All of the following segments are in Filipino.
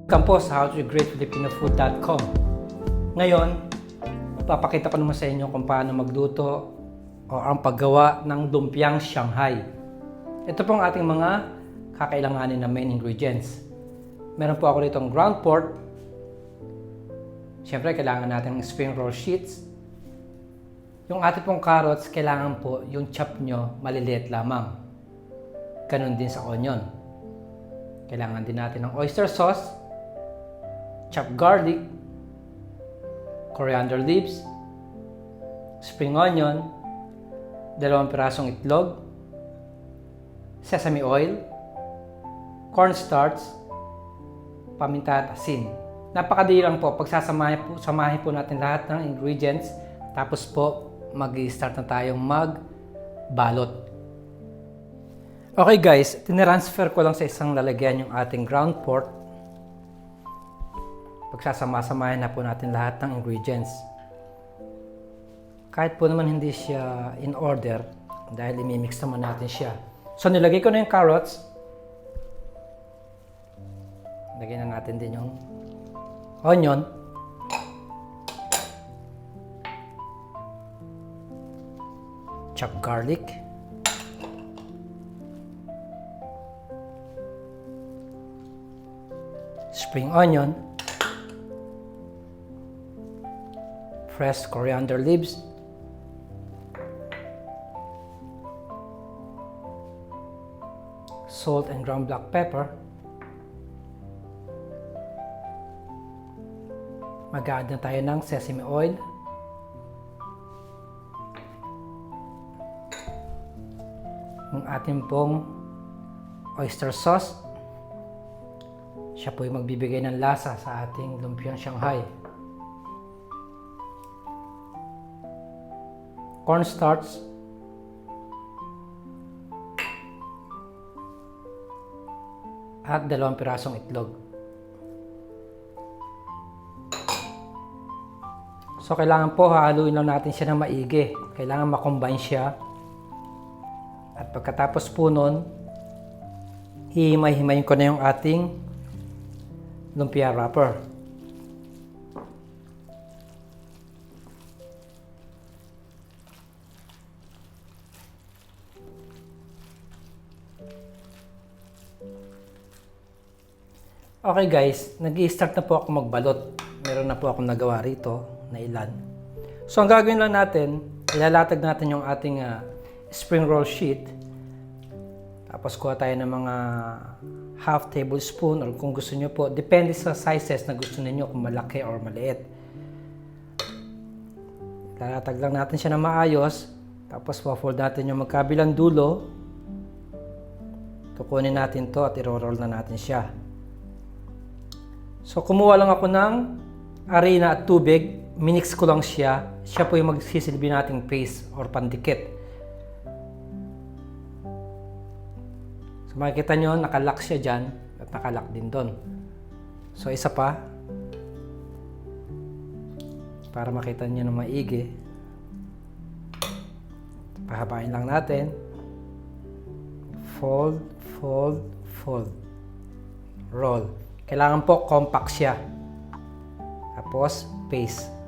Welcome po sa howtogreatfilipinofood.com. Ngayon, papakita ko naman sa inyo kung paano magluto o ang paggawa ng lumpiang Shanghai. Ito pong ating mga kakailanganin na main ingredients. Meron po ako ditong ground pork. Siyempre, kailangan natin ng spring roll sheets. Yung ating pong carrots, kailangan po yung chop nyo maliliit lamang. Ganon din sa onion. Kailangan din natin ng oyster sauce, chopped garlic, coriander leaves, spring onion, 2 pirasong itlog, sesame oil, cornstarch, paminta at asin. Napakadali lang po. Pagsasamahin po natin lahat ng ingredients, tapos po mag-start na tayong magbalot. Okay guys, tinransfer ko lang sa isang lalagyan yung ating ground pork. Pagsasama-samahin na po natin lahat ng ingredients. Kahit po naman hindi siya in order, dahil imimix naman natin siya. So nilagay ko na yung carrots. Lagyan na natin din yung onion. Chopped garlic. Spring onion. Fresh coriander leaves, salt and ground black pepper, mag-add na tayo ng sesame oil, yung ating pong oyster sauce, siya po yung magbibigay ng lasa sa ating lumpiang Shanghai. Cornstarch, at 2 pirasong itlog. So kailangan po haluin lang natin siya ng maigi. Kailangan makombine siya. At pagkatapos po nun, hihimay-himayin ko na yung ating lumpia wrapper. Okay guys, nag-i-start na po ako magbalot. Meron na po akong nagawa rito na ilan. So ang gagawin lang natin, ilalatag natin yung ating spring roll sheet. Tapos kuha tayo ng mga half tablespoon or kung gusto nyo po, depende sa sizes na gusto niyo kung malaki or maliit. Ilalatag lang natin siya na maayos. Tapos fold natin yung magkabilang dulo. Kukunin natin to at i-roll na natin siya. So, kumuha lang ako ng harina at tubig, minix ko lang siya. Siya po yung magsisilbi nating paste or pandikit. So, makikita nyo, nakalock siya dyan at nakalock din doon. So, isa pa. Para makita nyo na maigi. Pahabain lang natin. Fold, fold, fold. Roll. Kailangan po compact siya. Tapos, paste.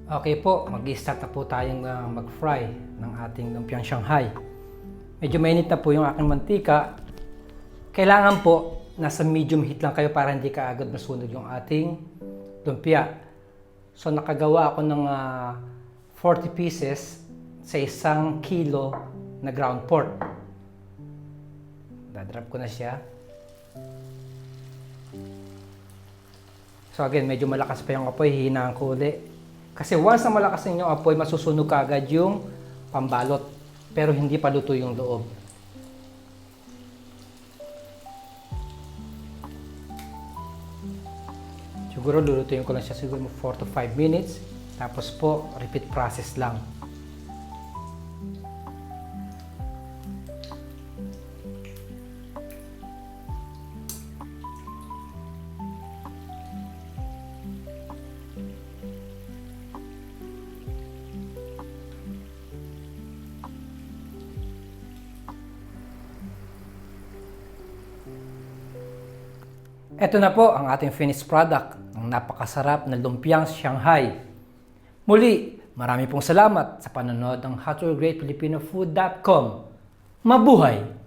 Okay po, mag-start na po tayong mag-fry ng ating lumpiang Shanghai. Medyo mainit na po yung aking mantika. Kailangan po, nasa medium heat lang kayo para hindi kaagad masunog yung ating lumpia. So nakagawa ako ng 40 pieces sa 1 kilo na ground pork. Dadrop ko na siya. So again, medyo malakas pa yung apoy, hihinaan ko uli. Kasi once na malakas na yung apoy, masusunog kaagad yung pambalot. Pero hindi pa luto yung loob. Siguro lulutuin ko lang siya siguro 4 to 5 minutes. Tapos po, repeat process lang. Ito na po ang ating finished product, ng napakasarap na lumpiang Shanghai. Muli, marami pong salamat sa panonood ng howtogreatfilipinofood.com. Mabuhay!